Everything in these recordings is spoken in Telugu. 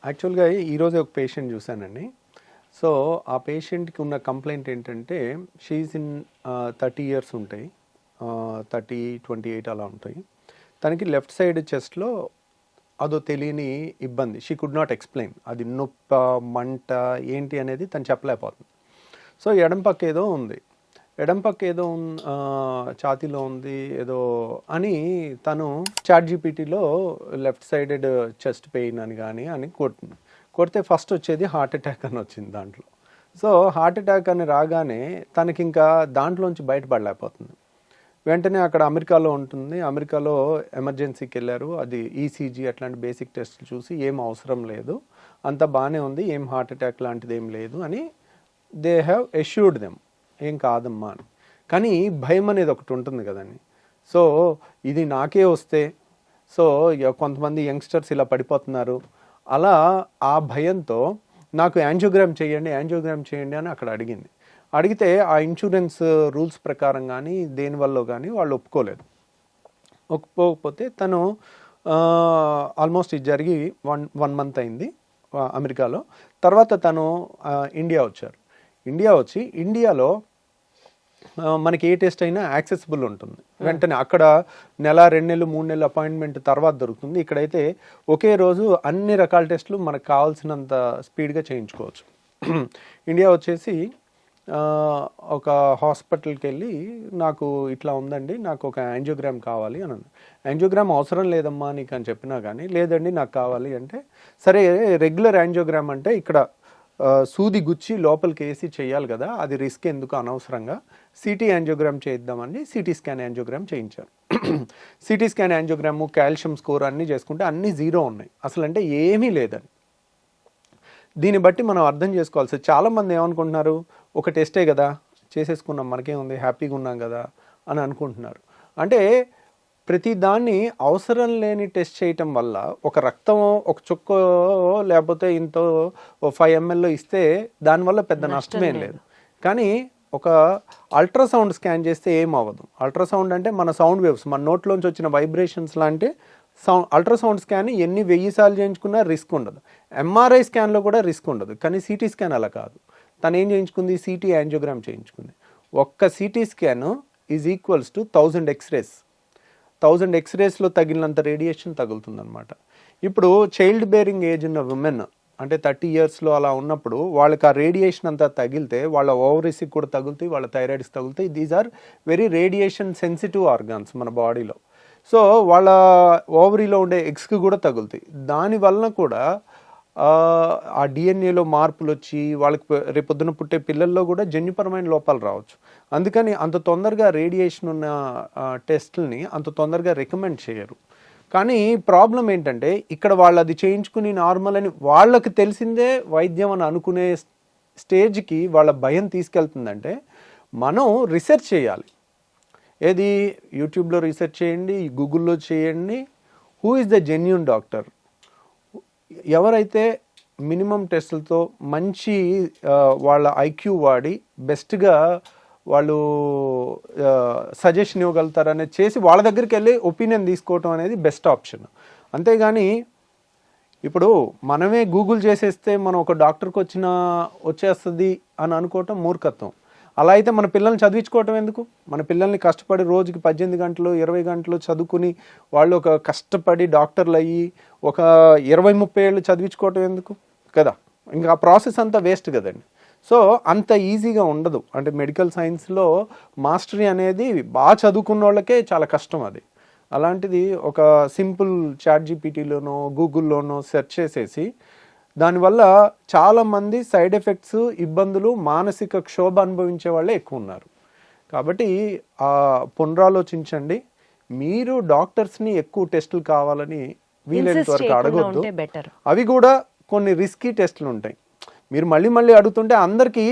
యాక్చువల్‌గా ఈరోజే ఒక పేషెంట్ చూశానండి. సో, ఆ పేషెంట్‌కి ఉన్న కంప్లెయింట్ ఏంటంటే, షీ ఈజ్ ఇన్ 30 ఇయర్స్ ఉంటాయి. 30, 28 అలా ఉంటాయి. తనకి లెఫ్ట్ సైడ్ చెస్ట్‌లో అదో తెలియని ఇబ్బంది. She could not explain. అది నొప్పా, మంట ఏంటి అనేది తను చెప్పలేకపోతుంది. సో, ఎడమ పక్క ఏదో ఉంది. ఎడమ పక్క ఏదో ఛాతీలో ఉంది ఏదో అని తను చాట్‌జీపీటీలో లెఫ్ట్ సైడెడ్ చెస్ట్ పెయిన్ అని కొట్టింది. కొడితే ఫస్ట్ వచ్చేది హార్ట్ అటాక్ అని వచ్చింది దాంట్లో. సో హార్ట్ అటాక్ అని రాగానే తనకింకా దాంట్లోంచి బయటపడలేకపోతుంది. వెంటనే అక్కడ అమెరికాలో ఉంటుంది. అమెరికాలో ఎమర్జెన్సీకి వెళ్ళారు. అది ఈసీజీ అట్లాంటి బేసిక్ టెస్ట్లు చూసి ఏం అవసరం లేదు, అంతా బాగానే ఉంది, ఏం హార్ట్ అటాక్ లాంటిది ఏం లేదు అని దే హ్యావ్ ఎష్యూర్డ్ దెమ్, ఏం కాదమ్మా అని. కానీ భయం అనేది ఒకటి ఉంటుంది కదండి. సో ఇది నాకే వస్తే, సో కొంతమంది యంగ్స్టర్స్ ఇలా పడిపోతున్నారు, అలా ఆ భయంతో నాకు యాంజియోగ్రామ్ చేయండి అని అక్కడ అడిగింది. అడిగితే ఆ ఇన్సూరెన్స్ రూల్స్ ప్రకారం కానీ దేనివల్ల కానీ వాళ్ళు ఒప్పుకోకపోతే తను ఆల్మోస్ట్ ఇది జరిగి వన్ మంత్ అయింది అమెరికాలో. తర్వాత తను ఇండియా వచ్చి ఇండియాలో మనకి ఏ టెస్ట్ అయినా యాక్సెసిబుల్ ఉంటుంది. వెంటనే అక్కడ నెల, 2 నెలలు, 3 నెలలు అపాయింట్మెంట్ తర్వాత దొరుకుతుంది. ఇక్కడైతే ఒకే రోజు అన్ని రకాల టెస్టులు మనకు కావాల్సినంత స్పీడ్గా చేయించుకోవచ్చు. ఇండియా వచ్చేసి ఒక హాస్పిటల్కి వెళ్ళి నాకు ఇట్లా ఉందండి, నాకు ఒక యాంజియోగ్రామ్ కావాలి అని అన్నాను. యాంజియోగ్రామ్ అవసరం లేదమ్మా నీకు అని చెప్పినా కానీ లేదండి నాకు కావాలి అంటే, సరే రెగ్యులర్ యాంజియోగ్రామ్ అంటే ఇక్కడ సూది గుచ్చి లోపలికి వేసి చేయాలి కదా, అది రిస్క్ ఎందుకు అనవసరంగా సిటీ యాంజియోగ్రామ్ చేద్దామని సిటీ స్కాన్ యాంజియోగ్రామ్ చేయించారు. CT scan angiogram, calcium score అన్నీ చేసుకుంటే అన్నీ 0 ఉన్నాయి, అసలు అంటే ఏమీ లేదని. దీన్ని బట్టి మనం అర్థం చేసుకోవాల్సి, చాలామంది ఏమనుకుంటున్నారు, ఒక టెస్టే కదా చేసేసుకున్నాం, మనకేముంది, హ్యాపీగా ఉన్నాం కదా అని అనుకుంటున్నారు. అంటే ప్రతి దాన్ని అవసరం లేని టెస్ట్ చేయటం వల్ల ఒక రక్తం ఒక చుక్క లేకపోతే ఇంతో 5 ml ఇస్తే దానివల్ల పెద్ద నష్టమేం లేదు. కానీ ఒక అల్ట్రాసౌండ్ స్కాన్ చేస్తే ఏం అవ్వదు. అల్ట్రాసౌండ్ అంటే మన సౌండ్ వేవ్స్, మన నోట్లోంచి వచ్చిన వైబ్రేషన్స్ లాంటి అల్ట్రాసౌండ్ స్కాన్ ఎన్ని 1000 సార్లు చేయించుకున్నా రిస్క్ ఉండదు. ఎంఆర్ఐ స్కాన్లో కూడా రిస్క్ ఉండదు. కానీ సిటీ స్కాన్ అలా కాదు. తను ఏం చేయించుకుంది, సిటీ యాంజియోగ్రామ్ చేయించుకుంది. ఒక్క CT scan is equals to 1000 x-rays. 1000 ఎక్స్రేస్లో తగిలినంత రేడియేషన్ తగులుతుందన్నమాట. ఇప్పుడు చైల్డ్ బేరింగ్ ఏజ్ ఉన్న ఉమెన్ అంటే 30 ఇయర్స్లో అలా ఉన్నప్పుడు వాళ్ళకి ఆ రేడియేషన్ అంతా తగిలితే వాళ్ళ ఓవరీస్కి కూడా తగులుతాయి, వాళ్ళ థైరాయిడ్స్కి తగులుతాయి. These are very radiation sensitive organs మన బాడీలో. సో వాళ్ళ ఓవరీలో ఉండే ఎగ్స్కి కూడా తగులుతాయి. దానివలన కూడా ఆ డిఎన్ఏలో మార్పులు వచ్చి వాళ్ళకి రేపొద్దున పుట్టే పిల్లల్లో కూడా జన్యుపరమైన లోపాలు రావచ్చు. అందుకని అంత తొందరగా రేడియేషన్ ఉన్న టెస్ట్లని అంత తొందరగా రికమెండ్ చేయరు. కానీ ప్రాబ్లం ఏంటంటే ఇక్కడ వాళ్ళు అది చేయించుకుని నార్మల్ అని వాళ్ళకి తెలిసిందే వైద్యం అని అనుకునే స్టేజ్కి వాళ్ళ భయం తీసుకెళ్తుందంటే మనం రీసెర్చ్ చేయాలి. ఏది యూట్యూబ్లో రీసెర్చ్ చేయండి, గూగుల్లో చేయండి, who is the genuine doctor, ఎవరైతే మినిమం టెస్టులతో మంచి వాళ్ళ ఐక్యూ వాడి బెస్ట్గా వాళ్ళు సజెషన్ ఇవ్వగలుగుతారనేది చేసి వాళ్ళ దగ్గరికి వెళ్ళి ఒపీనియన్ తీసుకోవటం అనేది బెస్ట్ ఆప్షన్. అంతేగాని ఇప్పుడు మనమే గూగుల్ చేసేస్తే మనం ఒక డాక్టర్కి వచ్చేస్తుంది అని అనుకోవటం మూర్ఖత్వం. అలా అయితే మన పిల్లల్ని చదివించుకోవటం ఎందుకు? మన పిల్లల్ని కష్టపడి రోజుకి 18 గంటలు 20 గంటలు చదువుకుని వాళ్ళు ఒక కష్టపడి డాక్టర్లు అయ్యి ఒక 20-30 ఏళ్ళు చదివించుకోవటం ఎందుకు కదా? ఇంకా ఆ ప్రాసెస్ అంతా వేస్ట్ కదండి. సో అంత ఈజీగా ఉండదు. అంటే మెడికల్ సైన్స్లో మాస్టరీ అనేది బాగా చదువుకున్న వాళ్ళకే చాలా కష్టం అది. అలాంటిది ఒక సింపుల్ చాట్‌జీపీటీలోనో గూగుల్లోనో సెర్చ్ చేసేసి దానివల్ల చాలామంది సైడ్ ఎఫెక్ట్స్, ఇబ్బందులు, మానసిక క్షోభ అనుభవించే వాళ్ళే ఎక్కువ ఉన్నారు. కాబట్టి పునరాలోచించండి. మీరు డాక్టర్స్ని ఎక్కువ టెస్టులు కావాలని వీలైనంత వరకు అడగొద్దు. అవి కూడా కొన్ని రిస్కీ టెస్టులు ఉంటాయి. మీరు మళ్ళీ అడుగుతుంటే అందరికీ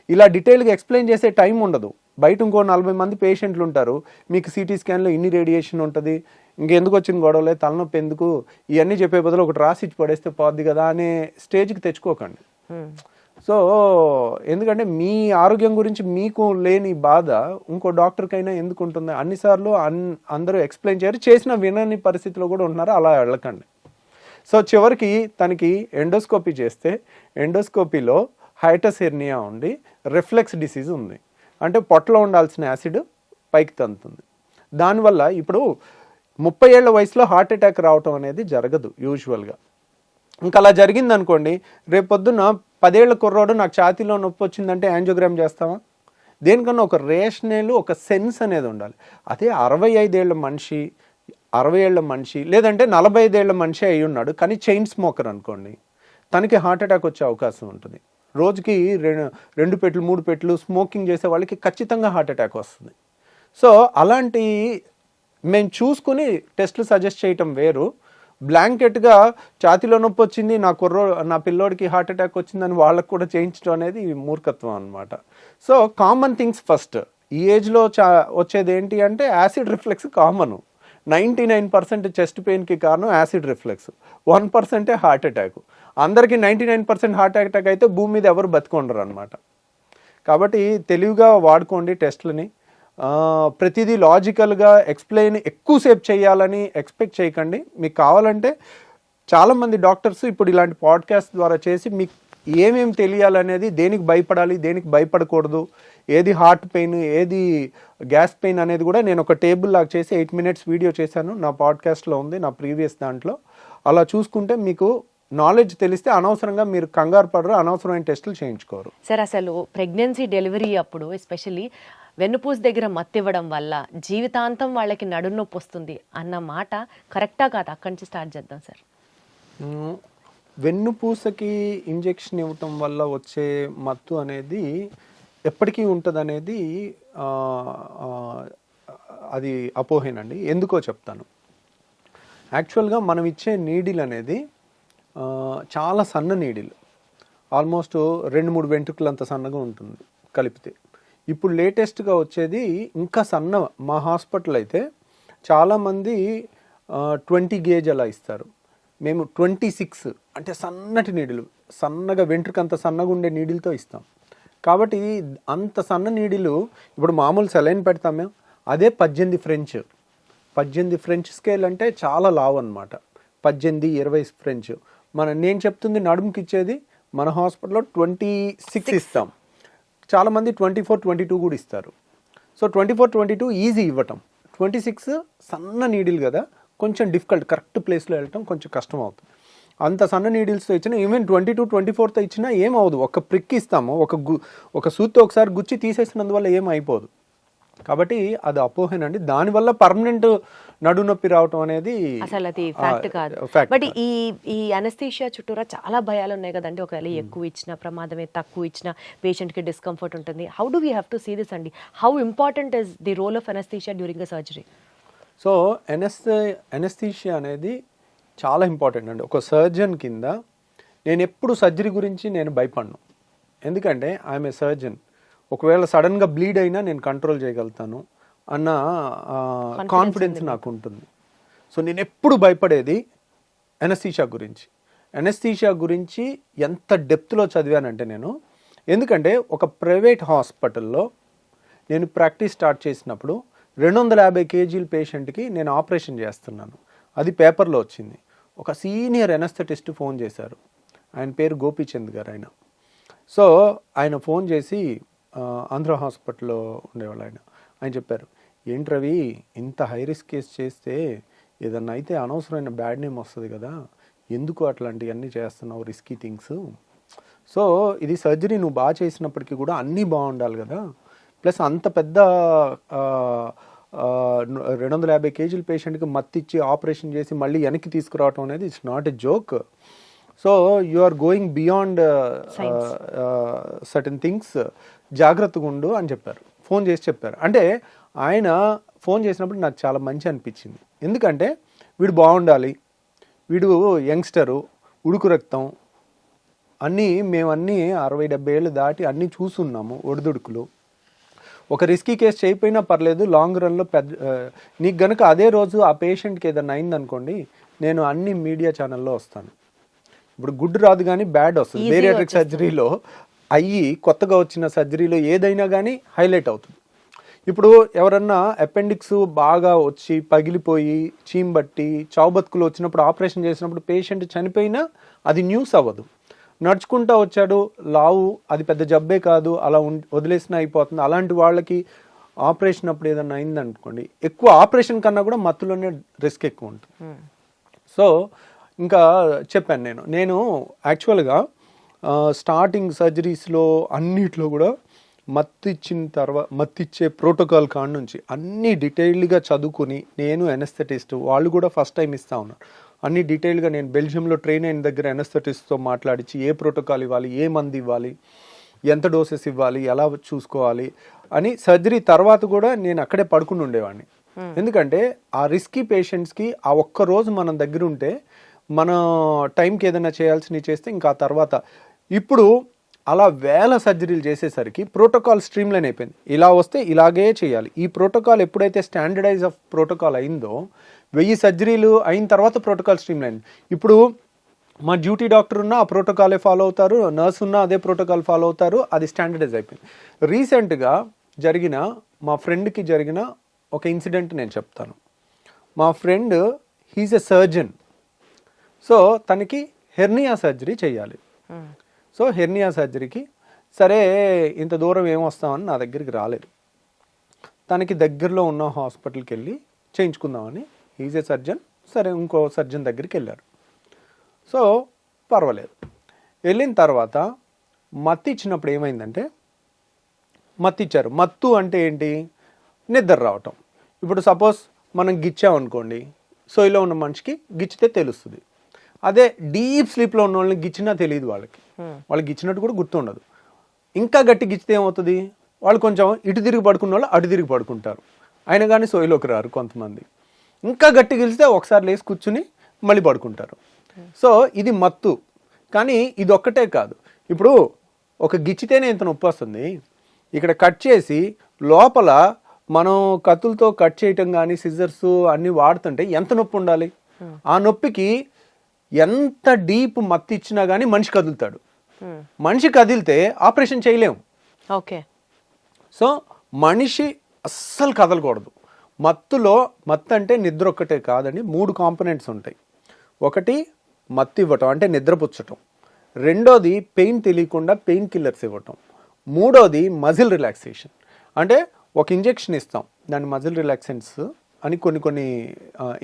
ఇలా డీటెయిల్గా ఎక్స్ప్లెయిన్ చేసే టైం ఉండదు. బయట ఇంకో 40 మంది పేషెంట్లు ఉంటారు, మీకు సిటీ స్కాన్లో ఇన్ని రేడియేషన్ ఉంటుంది, ఇంకెందుకు వచ్చిన గొడవలే, తలనొప్పి ఎందుకు, ఇవన్నీ చెప్పే బదులు ఒకటి రాసి ఇచ్చి పడేస్తే పోద్ది కదా అనే స్టేజ్కి తెచ్చుకోకండి. సో ఎందుకంటే మీ ఆరోగ్యం గురించి మీకు లేని బాధ ఇంకో డాక్టర్కైనా ఎందుకు ఉంటుంది? అన్నిసార్లు అందరూ ఎక్స్ప్లెయిన్ చేయరు, చేసిన వినని పరిస్థితిలో కూడా ఉంటున్నారు, అలా వెళ్ళకండి. సో చివరికి తనకి ఎండోస్కోపీ చేస్తే ఎండోస్కోపీలో హైటస్ హెర్నియా ఉండి రిఫ్లెక్స్ డిసీజ్ ఉంది. అంటే పొట్టలో ఉండాల్సిన యాసిడ్ పైకి తంతుంది. దానివల్ల ఇప్పుడు 30 ఏళ్ల వయసులో హార్ట్ అటాక్ రావటం అనేది జరగదు యూజువల్గా. ఇంకా అలా జరిగింది అనుకోండి, రేపొద్దున 10 ఏళ్ల కుర్రోడు నాకు ఛాతీలో నొప్పి వచ్చిందంటే యాంజియోగ్రామ్ చేస్తావా? దేనికన్నా ఒక రేషనల్, ఒక సెన్స్ అనేది ఉండాలి. అదే 65 ఏళ్ల మనిషి, 60 ఏళ్ల మనిషి, లేదంటే 45 ఏళ్ల మనిషి అయి ఉన్నాడు కానీ చైన్ స్మోకర్ అనుకోండి, తనకి హార్ట్ అటాక్ వచ్చే అవకాశం ఉంటుంది. రోజుకి 2 పెట్లు 3 పెట్లు స్మోకింగ్ చేసే వాళ్ళకి ఖచ్చితంగా హార్ట్ అటాక్ వస్తుంది. సో అలాంటి మేము చూసుకుని టెస్టులు సజెస్ట్ చేయటం వేరు, బ్లాంకెట్గా ఛాతీలో నొప్పి వచ్చింది నా పిల్లోడికి హార్ట్ అటాక్ వచ్చిందని వాళ్ళకు కూడా చేయించడం అనేది మూర్ఖత్వం అనమాట. So common things first. ఈ ఏజ్లో వచ్చేది ఏంటి అంటే యాసిడ్ రిఫ్లెక్స్ కామన్. 99% చెస్ట్ పెయిన్కి కారణం యాసిడ్ రిఫ్లెక్స్, 1% హార్ట్ అటాక్. అందరికీ 99% హార్ట్ అటాక్ అయితే భూమి మీద ఎవరు బతికొండరు అనమాట. కాబట్టి తెలివిగా వాడుకోండి టెస్ట్లని. ప్రతిదీ లాజికల్గా ఎక్స్ప్లెయిన్ ఎక్కువసేపు చేయాలని ఎక్స్పెక్ట్ చేయకండి. మీకు కావాలంటే చాలామంది డాక్టర్స్ ఇప్పుడు ఇలాంటి పాడ్కాస్ట్ ద్వారా చేసి మీకు ఏమేమి తెలియాలనేది, దేనికి భయపడాలి, దేనికి భయపడకూడదు, ఏది హార్ట్ పెయిన్, ఏది గ్యాస్ పెయిన్ అనేది కూడా నేను ఒక టేబుల్ లాగా చేసి 8 minutes వీడియో చేశాను. నా పాడ్కాస్ట్లో ఉంది, నా ప్రీవియస్ దాంట్లో. అలా చూసుకుంటే మీకు నాలెడ్జ్ తెలిస్తే అనవసరంగా మీరు కంగారు పడరు, అనవసరమైన టెస్టులు చేయించుకోరు. సార్ అసలు ప్రెగ్నెన్సీ డెలివరీ అప్పుడు ఎస్పెషల్లీ వెన్నుపూస దగ్గర మత్తివ్వడం వల్ల జీవితాంతం వాళ్ళకి నడునొప్పి వస్తుంది అన్న మాట కరెక్టా కాదా? అక్కడి నుంచి స్టార్ట్ చేద్దాం సార్. వెన్నుపూసకి ఇంజెక్షన్ ఇవ్వటం వల్ల వచ్చే మత్తు అనేది ఎప్పటికీ ఉంటుంది అనేది అది అపోహేనండి. ఎందుకో చెప్తాను. యాక్చువల్గా మనం ఇచ్చే నీడిల్ అనేది చాలా సన్న నీడిల్, ఆల్మోస్ట్ 2-3 వెంట్రుకలంత సన్నగా ఉంటుంది కలిపితే. ఇప్పుడు లేటెస్ట్గా వచ్చేది ఇంకా సన్న. మా హాస్పిటల్ అయితే చాలామంది 20 gauge అలా ఇస్తారు. మేము 26 అంటే సన్నటి నీడిలు, సన్నగా వెంట్రుకంత సన్నగా ఉండే నీడిల్తో ఇస్తాం. కాబట్టి అంత సన్న నీడిలు ఇప్పుడు మామూలు సెలైన్ పెడతాం మేము, అదే 18 ఫ్రెంచ్. 18 ఫ్రెంచ్ స్కేల్ అంటే చాలా లావు అనమాట. 18-20 ఫ్రెంచ్. నేను చెప్తుంది నడుముకి ఇచ్చేది మన హాస్పిటల్లో 26 ఇస్తాం. చాలామంది 24-22 కూడా ఇస్తారు. సో 24-22 ఈజీ ఇవ్వటం, 26 సన్న నీడిల్ కదా, కొంచెం డిఫికల్ట్, కరెక్ట్ ప్లేస్లో వెళ్ళటం కొంచెం కష్టం అవుతుంది. అంత సన్న నీడిల్స్తో ఇచ్చినా, ఈవెన్ 22-24తో ఇచ్చినా ఏమవుదు. ఒక ప్రిక్ ఇస్తాము, ఒక సూత్తో ఒకసారి గుచ్చి తీసేసినందువల్ల ఏం అయిపోదు. కాబట్టి అది అపోహేనండి. దానివల్ల పర్మనెంట్ నడునొప్పి రావటం అనేది అసలు అది ఫ్యాక్ట్ కాదు. బట్ ఈ అనస్థీషియా చుట్టూరా చాలా భయాలు ఉన్నాయి కదండి. ఒకవేళ ఎక్కువ ఇచ్చినా ప్రమాదమే, తక్కువ ఇచ్చినా పేషెంట్కి డిస్కంఫర్ట్ ఉంటుంది. How do we have to see this అండి? How important is the role of anaesthesia during the surgery? So anaesthesia అనేది చాలా ఇంపార్టెంట్ అండి. ఒక సర్జన్ కింద నేను ఎప్పుడు సర్జరీ గురించి నేను భయపడను. ఎందుకంటే ఐఎమ్ ఏ సర్జన్. ఒకవేళ సడన్గా బ్లీడ్ అయినా నేను కంట్రోల్ చేయగలుగుతాను అన్న కాన్ఫిడెన్స్ నాకు ఉంటుంది. సో నేను ఎప్పుడు భయపడేది అనస్థీషియా గురించి. అనస్థీషియా గురించి ఎంత డెప్త్లో చదివానంటే నేను, ఎందుకంటే ఒక ప్రైవేట్ హాస్పిటల్లో నేను ప్రాక్టీస్ స్టార్ట్ చేసినప్పుడు 250 kg పేషెంట్కి నేను ఆపరేషన్ చేస్తున్నాను. అది పేపర్లో వచ్చింది. ఒక సీనియర్ ఎనస్థెటిస్ట్ ఫోన్ చేశారు. ఆయన పేరు గోపీచంద్ గారు. సో ఆయన ఫోన్ చేసి, ఆంధ్ర హాస్పిటల్లో ఉండేవాళ్ళు ఆయన చెప్పారు, ఏంటి రవి, ఇంత హై రిస్క్ కేసు చేస్తే ఏదన్నా అయితే అనవసరమైన బ్యాడ్ నేమ్ వస్తుంది కదా, ఎందుకు అట్లాంటివన్నీ చేస్తున్నావు, రిస్కీ థింగ్స్. సో ఇది సర్జరీ నువ్వు బాగా చేసినప్పటికీ కూడా అన్నీ బాగుండాలి కదా, ప్లస్ అంత పెద్ద 250 kg పేషెంట్కి మత్తిచ్చి ఆపరేషన్ చేసి మళ్ళీ వెనక్కి తీసుకురావటం అనేది it's not a joke. So you are going beyond certain things, జాగ్రత్తగా ఉండు అని చెప్పారు. ఫోన్ చేసి చెప్పారు. అంటే ఆయన ఫోన్ చేసినప్పుడు నాకు చాలా మంచి అనిపించింది. ఎందుకంటే వీడు బాగుండాలి, వీడు యంగ్స్టరు, ఉడుకు రక్తం, మేమన్నీ 60-70 ఏళ్ళు దాటి అన్నీ చూసున్నాము ఒడిదుడుకులు. ఒక రిస్కీ కేసు చేయకపోయినా పర్లేదు, లాంగ్ రన్లో నీకు గనుక అదే రోజు ఆ పేషెంట్కి ఏదైనా అయిందనుకోండి, నేను అన్ని మీడియా ఛానల్లో వస్తాను. ఇప్పుడు గుడ్ రాదు కానీ బ్యాడ్ వస్తుంది. బేరియాట్రిక్ సర్జరీలో కొత్తగా వచ్చిన సర్జరీలో ఏదైనా కానీ హైలైట్ అవుతుంది. ఇప్పుడు ఎవరన్నా అపెండిక్స్ బాగా వచ్చి పగిలిపోయి చీంబట్టి చావుబతుకులు వచ్చినప్పుడు ఆపరేషన్ చేసినప్పుడు పేషెంట్ చనిపోయినా అది న్యూస్ అవ్వదు. నడుచుకుంటా వచ్చాడు, లావు, అది పెద్ద జబ్బే కాదు, అలా వదిలేసినా అయిపోతుంది. అలాంటి వాళ్ళకి ఆపరేషన్ అప్పుడు ఏదన్నా అయిందనుకోండి, ఎక్కువ ఆపరేషన్ కన్నా కూడా మత్తులోనే రిస్క్ ఎక్కువ ఉంటుంది. సో ఇంకా చెప్పాను నేను యాక్చువల్గా స్టార్టింగ్ సర్జరీస్లో అన్నిట్లో కూడా మత్తిచ్చే ప్రోటోకాల్ కాడ నుంచి అన్ని డీటెయిల్డ్గా చదువుకుని, నేను ఎనస్థెటిస్ట్, వాళ్ళు కూడా ఫస్ట్ టైం ఇస్తా ఉన్నారు, అన్ని డీటెయిల్గా నేను బెల్జియంలో ట్రైన్ అయిన దగ్గర ఎనస్థెటిస్ట్తో మాట్లాడించి ఏ ప్రోటోకాల్ ఇవ్వాలి, ఏ మందు ఇవ్వాలి, ఎంత డోసెస్ ఇవ్వాలి, ఎలా చూసుకోవాలి అని సర్జరీ తర్వాత కూడా నేను అక్కడే పడుకుని ఉండేవాడిని. ఎందుకంటే ఆ రిస్కీ పేషెంట్స్కి ఆ ఒక్క రోజు మనం దగ్గర ఉంటే మన టైంకి ఏదైనా చేయాల్సినవి చేస్తే ఇంకా తర్వాత ఇప్పుడు అలా వేల సర్జరీలు చేసేసరికి ప్రోటోకాల్ స్ట్రీమ్ లైన్ అయిపోయింది. ఇలా వస్తే ఇలాగే చేయాలి. ఈ ప్రోటోకాల్ ఎప్పుడైతే స్టాండర్డైజ్ ఆఫ్ ప్రోటోకాల్ అయిందో 1000 సర్జరీలు అయిన తర్వాత ప్రోటోకాల్ స్ట్రీమ్ లైన్. ఇప్పుడు మా డ్యూటీ డాక్టర్ ఉన్నా ఆ ప్రోటోకాలే ఫాలో అవుతారు, నర్స్ ఉన్నా అదే ప్రోటోకాల్ ఫాలో అవుతారు, అది స్టాండర్డైజ్ అయిపోయింది. రీసెంట్గా మా ఫ్రెండ్కి జరిగిన ఒక ఇన్సిడెంట్ నేను చెప్తాను. మా friend he's a surgeon. So తనకి హెర్నియా సర్జరీ చేయాలి. సో హెర్నియా సర్జరీకి సరే ఇంత దూరం ఏమొస్తామని నా దగ్గరికి రాలేదు. తనకి దగ్గరలో ఉన్న హాస్పిటల్కి వెళ్ళి చేయించుకుందామని, హీజ్ ఏ సర్జన్, సరే ఇంకో సర్జన్ దగ్గరికి వెళ్ళారు. సో పర్వాలేదు. వెళ్ళిన తర్వాత మత్తు ఇచ్చినప్పుడు ఏమైందంటే, మత్తు ఇచ్చారు. మత్తు అంటే ఏంటి? నిద్ర రావటం. ఇప్పుడు సపోజ్ మనం గిచ్చామనుకోండి, సోయిలో ఉన్న మనిషికి గిచ్చితే తెలుస్తుంది. అదే డీప్ స్లీప్లో ఉన్న వాళ్ళని గిచ్చినా తెలియదు వాళ్ళకి గిచ్చినట్టు కూడా గుర్తుండదు. ఇంకా గట్టి గిచ్చితే ఏమవుతుంది? వాళ్ళు కొంచెం ఇటు తిరిగి పడుకున్న వాళ్ళు అటు తిరిగి పడుకుంటారు, అయినా కానీ సోయిలోకి రారు కొంతమంది. ఇంకా గట్టి గెలిస్తే ఒకసారి లేచి కూర్చుని మళ్ళీ పడుకుంటారు. సో ఇది మత్తు. కానీ ఇది ఒక్కటే కాదు. ఇప్పుడు ఒక గిచ్చితేనే ఇంత నొప్పి వస్తుంది. ఇక్కడ కట్ చేసి లోపల మనం కత్తులతో కట్ చేయటం కానీ సిజర్స్ అన్నీ వాడుతుంటే ఎంత నొప్పి ఉండాలి? ఆ నొప్పికి ఎంత డీప్ మత్తు ఇచ్చినా కానీ మనిషి కదులుతాడు. మనిషి కదిలితే ఆపరేషన్ చేయలేము. ఓకే. సో మనిషి అస్సలు కదలకూడదు. మత్తు అంటే నిద్ర ఒక్కటే కాదండి, 3 కాంపోనెంట్స్ ఉంటాయి. ఒకటి మత్తు ఇవ్వటం అంటే నిద్రపుచ్చటం, రెండోది పెయిన్ తెలియకుండా పెయిన్ కిల్లర్స్ ఇవ్వటం, మూడోది మజిల్ రిలాక్సేషన్. అంటే ఒక ఇంజెక్షన్ ఇస్తాం, దాని మజిల్ రిలాక్సెంట్స్ అని కొన్ని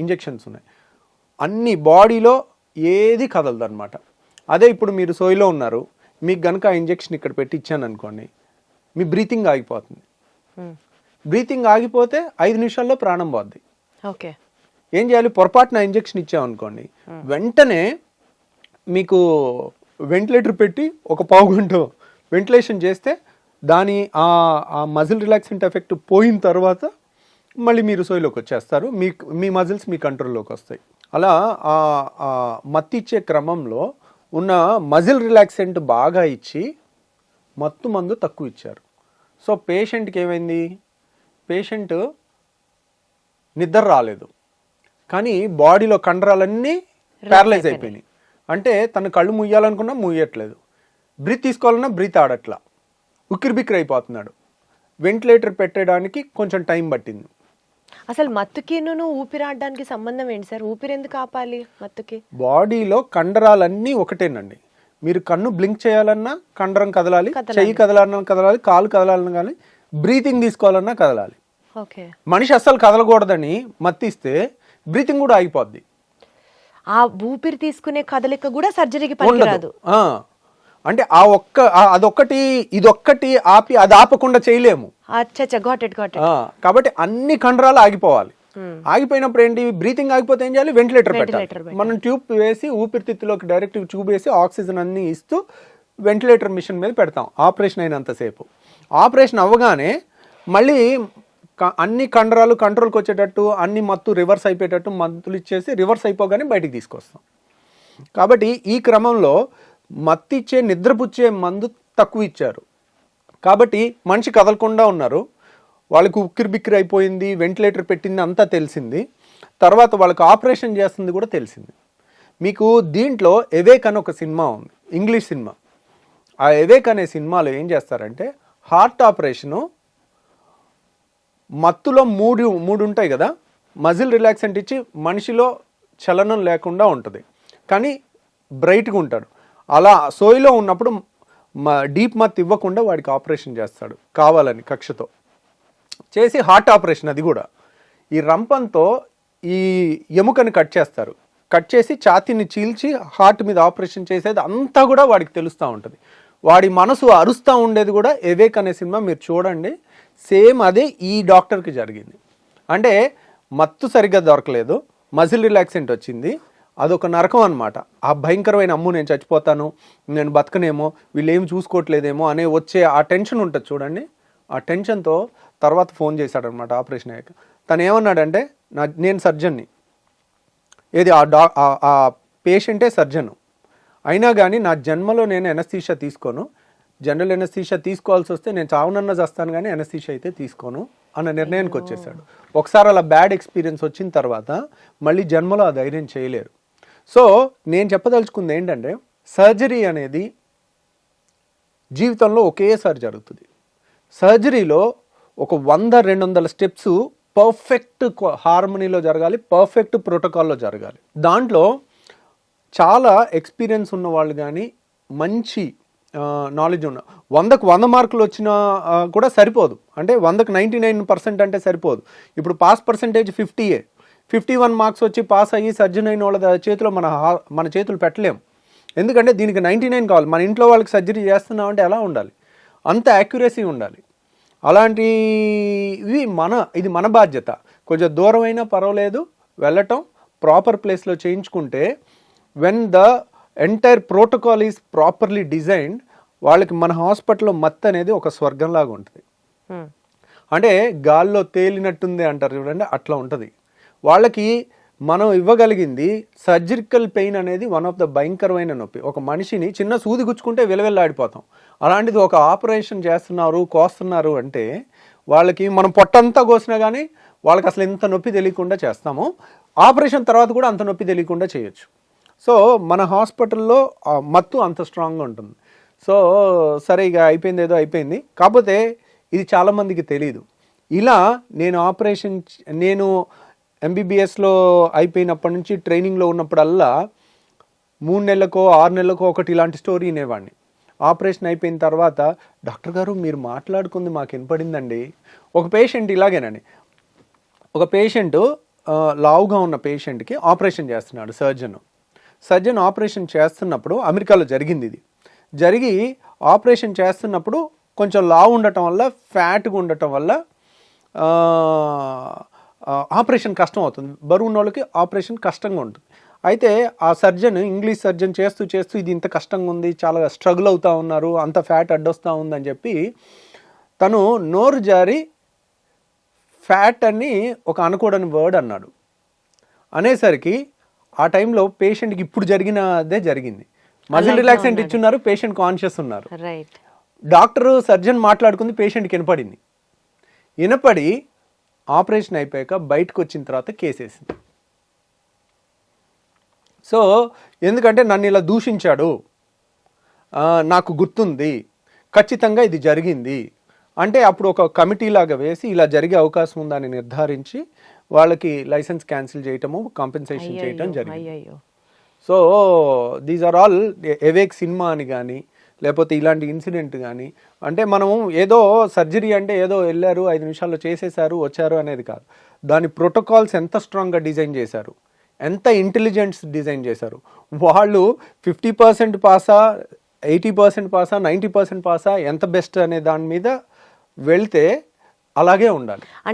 ఇంజెక్షన్స్ ఉన్నాయి. అన్ని బాడీలో ఏది కదలదు అనమాట. అదే ఇప్పుడు మీరు సోయిలో ఉన్నారు, మీకు కనుక ఆ ఇంజెక్షన్ ఇక్కడ పెట్టి ఇచ్చాను అనుకోండి, మీ బ్రీతింగ్ ఆగిపోతుంది. బ్రీతింగ్ ఆగిపోతే 5 నిమిషాల్లో ప్రాణం పోద్ది. ఓకే. ఏం చేయాలి? పొరపాటున ఇంజెక్షన్ ఇచ్చామనుకోండి, వెంటనే మీకు వెంటిలేటర్ పెట్టి ఒక పావు గంట వెంటిలేషన్ చేస్తే దాని ఆ మజిల్ రిలాక్సెంట్ ఎఫెక్ట్ పోయిన తర్వాత మళ్ళీ మీరు సోయిలోకి వచ్చేస్తారు, మీ మజిల్స్ మీ కంట్రోల్లోకి వస్తాయి. అలా ఆ మత్తు ఇచ్చే క్రమంలో ఉన్న మజిల్ రిలాక్సెంట్ బాగా ఇచ్చి మత్తు మందు తక్కువ ఇచ్చారు. సో పేషెంట్కి ఏమైంది? పేషెంట్ నిద్ర రాలేదు, కానీ బాడీలో కండరాలన్నీ ప్యారలైజ్ అయిపోయినాయి. అంటే తను కళ్ళు ముయ్యాలనుకున్నా ముయ్యట్లేదు, బ్రీత్ తీసుకోవాలన్నా బ్రీత్ ఆడట్లా, ఉక్కిరిబిక్కిరి అయిపోతున్నాడు. వెంటిలేటర్ పెట్టడానికి కొంచెం టైం పట్టింది. అసలు మత్తుకి ఊపిరాడడానికి సంబంధం ఏంటి సార్? ఊపిరి ఎందుకు ఆపాలి మత్తుకి? బాడీలో కండరాలన్నీ ఒకటేనండి. మీరు కన్ను బ్లింక్ చేయాలన్నా కండరం కదలాలి, చెయ్యి కదలాలన్నా కదలాలి, కాలు కదలాలన్నా కానీ, బ్రీతింగ్ తీసుకోవాలన్నా కదలాలి. ఓకే. మనిషి అస్సలు కదలకూడదని మత్తిస్తే బ్రీతింగ్ కూడా ఆగిపోద్ది. ఆ ఊపిరి తీసుకునే కదలిక కూడా సర్జరీకి పనికిరాదు. అంటే అదొక్కటి ఇదొక్కటి ఆపి అది ఆపకుండా చేయలేము. కాబట్టి అన్ని కండరాలు ఆగిపోవాలి. ఆగిపోయినప్పుడు ఏంటి? బ్రీతింగ్ ఆగిపోతే ఏం చేయాలి? వెంటిలేటర్ పెట్టాలి. మనం ట్యూబ్ వేసి ఊపిరితిత్తులోకి డైరెక్ట్ ట్యూబ్ వేసి ఆక్సిజన్ అన్ని ఇస్తూ వెంటిలేటర్ మిషన్ మీద పెడతాం ఆపరేషన్ అయినంతసేపు. ఆపరేషన్ అవ్వగానే మళ్ళీ అన్ని కండరాలు కంట్రోల్కి వచ్చేటట్టు, అన్ని మత్తు రివర్స్ అయిపోయేటట్టు మందులు ఇచ్చేసి రివర్స్ అయిపోగానే బయటికి తీసుకొస్తాం. కాబట్టి ఈ క్రమంలో మత్తిచ్చే నిద్రపుచ్చే మందు తక్కువ ఇచ్చారు. కాబట్టి మనిషి కదలకుండా ఉన్నారు, వాళ్ళకి ఉక్కిరిబిక్కిరి అయిపోయింది, వెంటిలేటర్ పెట్టింది అంతా తెలిసింది. తర్వాత వాళ్ళకి ఆపరేషన్ చేస్తుంది కూడా తెలిసింది. మీకు దీంట్లో ఎవేక్ అని ఒక సినిమా ఉంది, ఇంగ్లీష్ సినిమా. ఆ ఎవేక్ అనే సినిమాలో ఏం చేస్తారంటే హార్ట్ ఆపరేషను మత్తులో మూడు ఉంటాయి కదా, మజిల్ రిలాక్సెంట్ ఇచ్చి మనిషిలో చలనం లేకుండా ఉంటుంది, కానీ బ్రైట్గా ఉంటాడు. అలా సోయిలో ఉన్నప్పుడు డీప్ మత్ ఇవ్వకుండా వాడికి ఆపరేషన్ చేస్తాడు కావాలని కక్షతో చేసి, హార్ట్ ఆపరేషన్ అది కూడా. ఈ రంపంతో ఈ ఎముకని కట్ చేస్తారు, కట్ చేసి ఛాతీని చీల్చి హార్ట్ మీద ఆపరేషన్ చేసేది అంతా కూడా వాడికి తెలుస్తూ ఉంటుంది. వాడి మనసు అరుస్తూ ఉండేది కూడా ఎవేక్ అనే సినిమా మీరు చూడండి, సేమ్ అదే ఈ డాక్టర్కి జరిగింది. అంటే మత్తు సరిగ్గా దొరకలేదు, మజిల్ రిలాక్సెంట్ వచ్చింది, అదొక నరకం అనమాట. ఆ భయంకరమైన అమ్ము నేను చచ్చిపోతాను, నేను బతకనేమో, వీళ్ళు ఏమి చూసుకోవట్లేదేమో అనే వచ్చే ఆ టెన్షన్ ఉంటుంది చూడండి. ఆ టెన్షన్తో తర్వాత ఫోన్ చేశాడనమాట ఆపరేషన్ అయ్యాక. తను ఏమన్నాడంటే, నేను సర్జన్ని, ఏది ఆ పేషెంటే సర్జను, అయినా కానీ నా జన్మలో నేను ఎనస్థీషియా తీసుకోను, జనరల్ ఎనస్థీషియా తీసుకోవాల్సి వస్తే నేను చావునన్నా చేస్తాను కానీ ఎనస్థీషియా అయితే తీసుకోను అన్న నిర్ణయానికి వచ్చేసాడు. ఒకసారి అలా బ్యాడ్ ఎక్స్పీరియన్స్ వచ్చిన తర్వాత మళ్ళీ జన్మలో ఆ ధైర్యం చేయలేరు. సో నేను చెప్పదలుచుకుంది ఏంటంటే, సర్జరీ అనేది జీవితంలో ఒకేసారి జరుగుతుంది. సర్జరీలో ఒక 100-200 స్టెప్స్ పర్ఫెక్ట్ హార్మనీలో జరగాలి, పర్ఫెక్ట్ ప్రోటోకాల్లో జరగాలి. దాంట్లో చాలా ఎక్స్పీరియన్స్ ఉన్న వాళ్ళు కానీ, మంచి నాలెడ్జ్ ఉన్న 100కు 100 మార్కులు వచ్చినా కూడా సరిపోదు. అంటే 100కు 99% అంటే సరిపోదు. ఇప్పుడు పాస్ పర్సంటేజ్ 50, 51 మార్క్స్ వచ్చి పాస్ అయ్యి సర్జన్ అయిన వాళ్ళ చేతిలో మన చేతులు పెట్టలేము. ఎందుకంటే దీనికి 99 కావాలి. మన ఇంట్లో వాళ్ళకి సర్జరీ చేస్తున్నామంటే ఎలా ఉండాలి, అంత యాక్యురసీ ఉండాలి. అలాంటివి ఇది మన బాధ్యత. కొంచెం దూరం అయినా పర్వాలేదు వెళ్ళటం, ప్రాపర్ ప్లేస్లో చేయించుకుంటే, when the entire protocol is properly designed, వాళ్ళకి మన హాస్పిటల్లో మత్తు అనేది ఒక స్వర్గంలాగా ఉంటుంది. అంటే గాల్లో తేలినట్టుంది అంటారు చూడండి, అట్లా ఉంటుంది. వాళ్ళకి మనం ఇవ్వగలిగింది సర్జికల్ పెయిన్ అనేది వన్ ఆఫ్ ద భయంకరమైన నొప్పి. ఒక మనిషిని చిన్న సూది గుచ్చుకుంటే విలవిల్లాడిపోతాం. అలాంటిది ఒక ఆపరేషన్ చేస్తున్నారు, కోస్తున్నారు అంటే వాళ్ళకి మనం పొట్టంతా కోసినా కానీ వాళ్ళకి అసలు ఎంత నొప్పి తెలియకుండా చేస్తాము. ఆపరేషన్ తర్వాత కూడా అంత నొప్పి తెలియకుండా చేయొచ్చు. సో మన హాస్పిటల్లో మత్తు అంత స్ట్రాంగ్గా ఉంటుంది. సో సరే, ఇక అయిపోయింది, ఏదో అయిపోయింది. కాకపోతే ఇది చాలామందికి తెలియదు. ఇలా నేను ఎంబీబీఎస్లో అయిపోయినప్పటి నుంచి ట్రైనింగ్లో ఉన్నప్పుడల్లా 3 నెలలకో 6 నెలలకో ఒకటి ఇలాంటి స్టోరీ వినేవాడిని. ఆపరేషన్ అయిపోయిన తర్వాత, డాక్టర్ గారు మీరు మాట్లాడుకుంది మాకు వినపడిందండి. ఒక పేషెంట్ ఇలాగేనండి, ఒక పేషెంట్ లావుగా ఉన్న పేషెంట్కి ఆపరేషన్ చేస్తున్నాడు సర్జన్ ఆపరేషన్ చేస్తున్నప్పుడు, అమెరికాలో జరిగింది ఇది, జరిగి ఆపరేషన్ చేస్తున్నప్పుడు కొంచెం లావు ఉండటం వల్ల, ఫ్యాట్గా ఉండటం వల్ల ఆపరేషన్ కష్టం అవుతుంది. బరువు ఉన్న వాళ్ళకి ఆపరేషన్ కష్టంగా ఉంటుంది. అయితే ఆ సర్జన్, ఇంగ్లీష్ సర్జన్ చేస్తూ ఇది ఇంత కష్టంగా ఉంది, చాలా స్ట్రగుల్ అవుతూ ఉన్నారు, అంత ఫ్యాట్ అడ్డొస్తూ ఉందని చెప్పి తను నోరు జారి ఫ్యాట్ అని ఒక అనకూడని వర్డ్ అన్నాడు. అనేసరికి ఆ టైంలో పేషెంట్కి ఇప్పుడు జరిగినదే జరిగింది. మజిల్ రిలాక్సెంట్ ఇచ్చున్నారు, పేషెంట్ కాన్షియస్ ఉన్నారు. డాక్టర్ సర్జన్ మాట్లాడుకుంది పేషెంట్కి వినపడి ఆపరేషన్ అయిపోయాక బయటకు వచ్చిన తర్వాత కేసేసింది. సో ఎందుకంటే నన్ను ఇలా దూషించాడు, నాకు గుర్తుంది, ఖచ్చితంగా ఇది జరిగింది అంటే అప్పుడు ఒక కమిటీ లాగా వేసి ఇలా జరిగే అవకాశం ఉందని నిర్ధారించి వాళ్ళకి లైసెన్స్ క్యాన్సిల్ చేయటము, కాంపెన్సేషన్ చేయటం జరిగింది. So these are all awake cinema అని కానీ, లేకపోతే ఇలాంటి ఇన్సిడెంట్ కానీ, అంటే మనం ఏదో సర్జరీ అంటే ఏదో వెళ్ళారు 5 నిమిషాల్లో చేసేసారు వచ్చారు అనేది కాదు. దాని ప్రోటోకాల్స్ ఎంత స్ట్రాంగ్గా డిజైన్ చేశారు, ఎంత ఇంటెలిజెన్స్ డిజైన్ చేశారు. వాళ్ళు 50% పాసా, 80% పాసా, 90% పాసా, ఎంత బెస్ట్ అనే దాని మీద వెళ్తే అలాగే ఉండాలి. అంటే